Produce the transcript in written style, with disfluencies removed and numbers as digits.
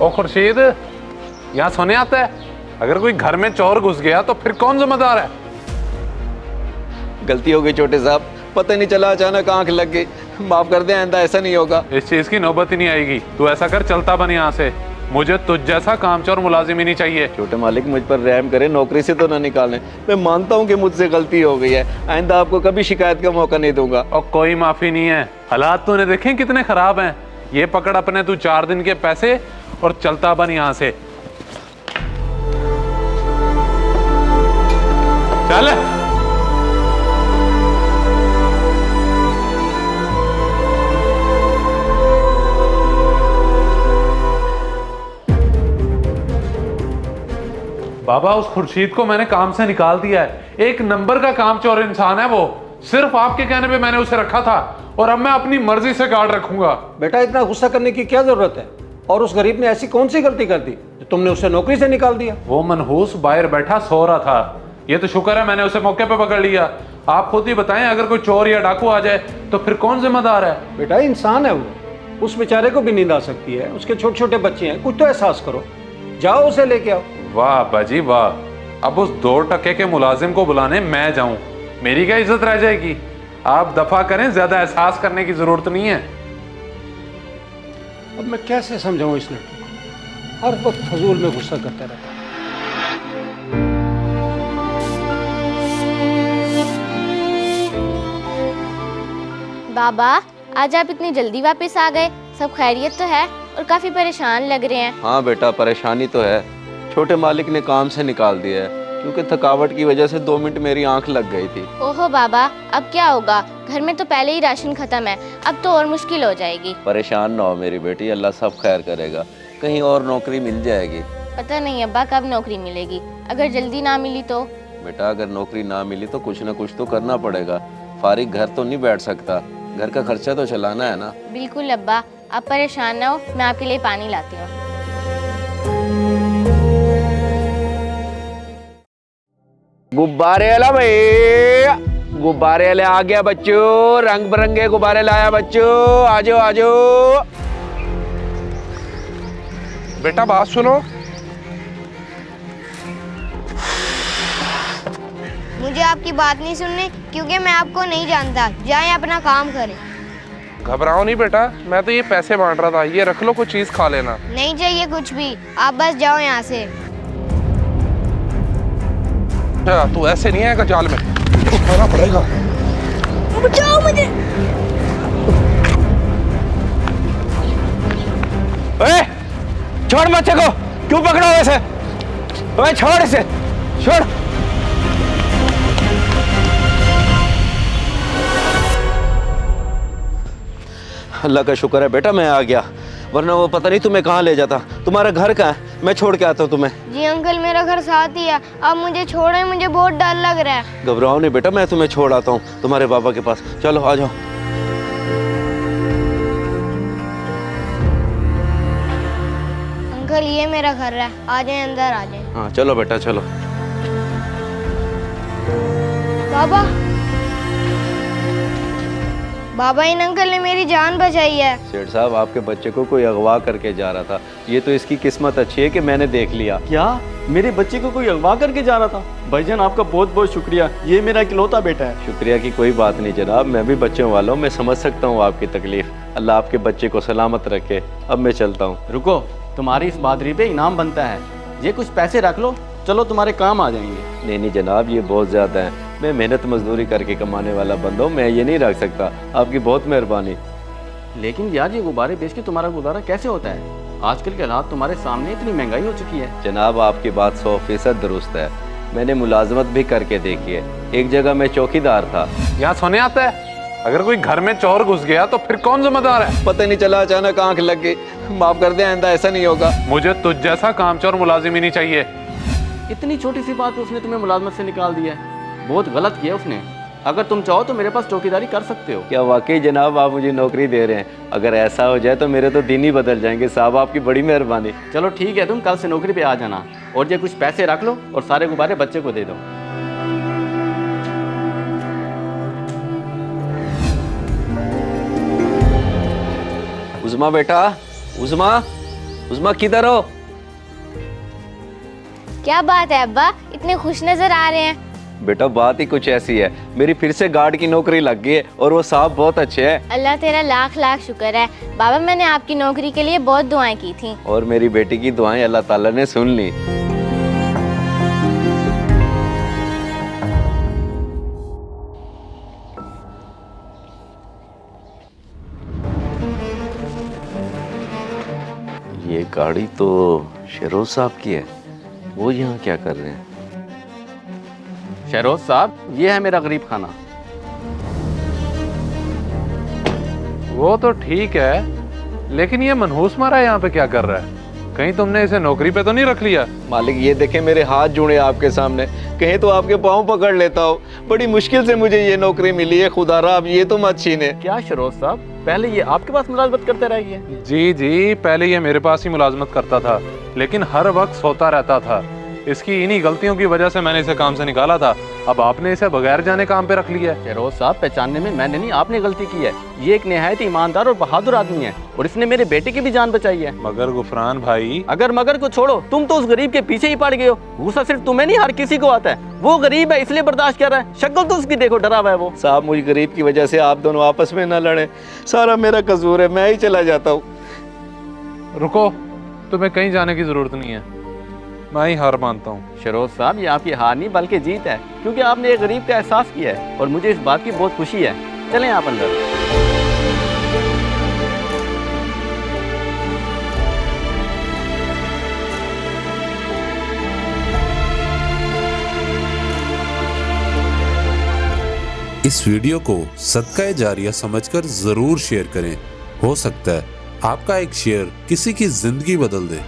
ओ खुर्शीद, यहाँ सोने आता है? अगर कोई घर में चोर घुस गया तो फिर कौन जिम्मेदार है? गलती हो गई छोटे साहब, पता नहीं चला, अचानक आंख लग गई। माफ कर दे, आइंदा ऐसा नहीं होगा। इस चीज की नौबत ही नहीं आएगी। तू ऐसा कर, चलता बन यहाँ से। मुझे तुझ जैसा कामचोर मुलाजिम ही नहीं चाहिए। छोटे मालिक मुझ पर रहम करे, नौकरी से तो ना निकालें। मैं मानता हूँ कि मुझसे गलती हो गई है, आइंदा आपको कभी शिकायत का मौका नहीं दूंगा। और कोई माफी नहीं है। हालात तूने देखे कितने खराब हैं। ये पकड़ अपने तू 4 दिन के पैसे और चलता बन यहाँ से। चल। बाबा, उस खुर्शीद को मैंने काम से निकाल दिया है। एक नंबर का कामचोर इंसान है वो। सिर्फ आपके कहने पे मैंने उसे रखा था और अब मैं अपनी मर्जी से गार्ड रखूंगा। बेटा, इतना गुस्सा करने की क्या जरूरत है? और उस गरीब ने ऐसी कौन सी गलती कर दी जो तुमने उसे नौकरी से निकाल दिया? वो मनहूस बाहर बैठा सो रहा था। ये तो शुक्र है मैंने उसे मौके पे पकड़ लिया। आप खुद ही बताएं, अगर कोई चोर या डाकू आ जाए तो फिर कौन जिम्मेदार है? बेटा, इंसान है वो, उस बेचारे को भी नींद आ सकती है। उसके छोटे छोटे बच्चे हैं, कुछ तो एहसास करो। जाओ उसे लेके आओ। वाह बाजी वाह। अब उस 2 टके के मुलाजिम को बुलाने मैं जाऊं? मेरी क्या इज्जत रह जाएगी? आप दफा करें, ज्यादा एहसास करने की जरूरत नहीं है। अब मैं कैसे समझाऊं इस लड़के को? हर वक्त फजूल में गुस्सा करता रहता है। बाबा, आज आप इतनी जल्दी वापस आ गए। सब खैरियत तो है? और काफी परेशान लग रहे हैं। हाँ बेटा, परेशानी तो है। छोटे मालिक ने काम से निकाल दिया है क्योंकि थकावट की वजह से 2 मिनट मेरी आंख लग गई थी। ओहो बाबा, अब क्या होगा? घर में तो पहले ही राशन खत्म है, अब तो और मुश्किल हो जाएगी। परेशान ना हो मेरी बेटी, अल्लाह सब खैर करेगा। कहीं और नौकरी मिल जाएगी। पता नहीं अब्बा कब नौकरी मिलेगी। अगर जल्दी ना मिली तो? बेटा, अगर नौकरी ना मिली तो कुछ ना कुछ तो करना पड़ेगा। फारिग घर तो नहीं बैठ सकता, घर का खर्चा तो चलाना है ना। बिल्कुल अब्बा, आप परेशान ना हो, मैं आपके लिए पानी लाती हूँ। गुब्बारे वाला भाई, गुब्बारे वाले आ गया बच्चों। रंग बिरंगे गुब्बारे लाया बच्चों, आजो आजो। बेटा बात सुनो, मुझे आपकी बात नहीं सुननी क्योंकि मैं आपको नहीं जानता। जाएं अपना काम करें। घबराओ नहीं बेटा, मैं तो ये पैसे बांट रहा था। ये रख लो, कुछ चीज खा लेना। नहीं चाहिए कुछ भी, आप बस जाओ यहाँ से। अच्छा, तू ऐसे नहीं आएगा जाल में, उठाना पड़ेगा। बचाओ मुझे। ओए, छोड़ बच्चे को, क्यों पकड़ा वैसे? ओए छोड़ इसे, छोड़। अल्लाह का शुक्र है बेटा मैं आ गया, वरना वो पता नहीं तुम्हें कहाँ ले जाता। तुम्हारा घर कहाँ है? मैं छोड़ के आता हूँ तुम्हें। जी अंकल, मेरा घर साथ ही है। आप मुझे छोड़ें, मुझे बहुत डर लग रहा है। घबराओ नहीं बेटा, मैं तुम्हें छोड़ आता हूँ तुम्हारे पापा के पास। चलो आ जाओ। अंकल, ये मेरा घर है, आ जाए, अंदर आ जाए। हाँ चलो बेटा चलो। बाबा, बाबा, इन अंकल ने मेरी जान बचाई है। सेठ साहब, आपके बच्चे को कोई अगवा करके जा रहा था। ये तो इसकी किस्मत अच्छी है कि मैंने देख लिया। क्या मेरे बच्चे को कोई अगवा करके जा रहा था? भाईजान आपका बहुत बहुत शुक्रिया, ये मेरा इकलौता बेटा है। शुक्रिया की कोई बात नहीं जनाब, मैं भी बच्चों वाला हूँ, मैं समझ सकता हूँ आपकी तकलीफ। अल्लाह आपके बच्चे को सलामत रखे। अब मैं चलता हूँ। रुको, तुम्हारी इस बहादुरी पे इनाम बनता है। ये कुछ पैसे रख लो, चलो तुम्हारे काम आ जाएंगे। नहीं नहीं जनाब, ये बहुत ज़्यादा है। मैं मेहनत मजदूरी करके कमाने वाला बंदा हूँ, मैं ये नहीं रख सकता। आपकी बहुत मेहरबानी। लेकिन यार, ये गुब्बारे बेच के तुम्हारा गुजारा कैसे होता है? आजकल के हालात तुम्हारे सामने, इतनी महंगाई हो चुकी है। जनाब आपकी बात 100% दुरुस्त है। मैंने मुलाजमत भी करके देखी है। एक जगह मैं चौकीदार था। यहाँ सोने आता है? अगर कोई घर में चोर घुस गया तो फिर कौन जिम्मेदार है? पता नहीं चला, अचानक आंख लग गई। माफ कर दे, आइंदा ऐसा नहीं होगा। मुझे तुझ जैसा कामचोर मुलाजिम ही नहीं चाहिए। इतनी छोटी सी बात पे उसने तुम्हें मुलाजमत से निकाल दिया है। बहुत गलत किया उसने। अगर तुम चाहो तो मेरे पास चौकीदारी कर सकते हो। क्या वाकई जनाब आप मुझे नौकरी दे रहे हैं? अगर ऐसा हो जाए तो मेरे तो दिन ही बदल जाएंगे साहब, आपकी बड़ी मेहरबानी। चलो ठीक है, तुम कल से नौकरी पे आ जाना। और ये कुछ पैसे रख लो और सारे गुब्बारे बच्चे को दे दो। उज़मा बेटा, उज़मा, उस्मा किधर हो? क्या बात है अब्बा, इतने खुश नजर आ रहे हैं। बेटा बात ही कुछ ऐसी है, मेरी फिर से गार्ड की नौकरी लग गई है और वो साहब बहुत अच्छे हैं। अल्लाह तेरा लाख लाख शुक्र है। बाबा मैंने आपकी नौकरी के लिए बहुत दुआएं की थी। और मेरी बेटी की दुआएं अल्लाह ताला ने सुन ली। ये गाड़ी तो शेरोज साहब की है, वो यहाँ क्या कर रहे हैं? शहरोज साहब, ये है मेरा गरीब खाना। वो तो ठीक है, लेकिन ये मनहूस मारा यहाँ पे क्या कर रहा है? कहीं तुमने इसे नौकरी पे तो नहीं रख लिया? मालिक ये देखें, मेरे हाथ जुड़े आपके सामने, कहीं तो आपके पाँव पकड़ लेता हो। बड़ी मुश्किल से मुझे ये नौकरी मिली है, खुदारा अब ये तो मत छीने। क्या शहरोज साहब, पहले ये आपके पास मुलाजमत करते रहिए? जी जी, पहले ये मेरे पास ही मुलाजमत करता था, लेकिन हर वक्त सोता रहता था। इसकी इन्हीं गलतियों की वजह से मैंने इसे काम से निकाला था। अब आपने इसे बगैर जाने काम पे रख लिया है। शहरोज साहब, पहचानने में मैंने नहीं, आपने गलती की है। ये एक निहायत ईमानदार और बहादुर आदमी है और इसने मेरे बेटे की भी जान बचाई है। मगर गुफरान भाई, अगर मगर को छोड़ो, तुम तो उस गरीब के पीछे ही पड़ गए हो। गुस्सा सिर्फ तुम्हें नहीं, हर किसी को आता है। वो गरीब है इसलिए बर्दाश्त कर रहा है, शक्ल तो उसकी देखो, डरा हुआ है वो। साहब मुझ गरीब की वजह से आप दोनों आपस में न लड़े, सारा मेरा कसूर है, मैं ही चला जाता हूँ। रुको, तुम्हें कहीं जाने की जरूरत नहीं है, मैं ही हार मानता हूँ। शहरोज साहब, ये आपकी हार नहीं बल्कि जीत है, क्योंकि आपने एक गरीब का एहसास किया है और मुझे इस बात की बहुत खुशी है। चलें आप अंदर। इस वीडियो को सदका जारिया समझकर जरूर शेयर करें। हो सकता है आपका एक शेयर किसी की जिंदगी बदल दे।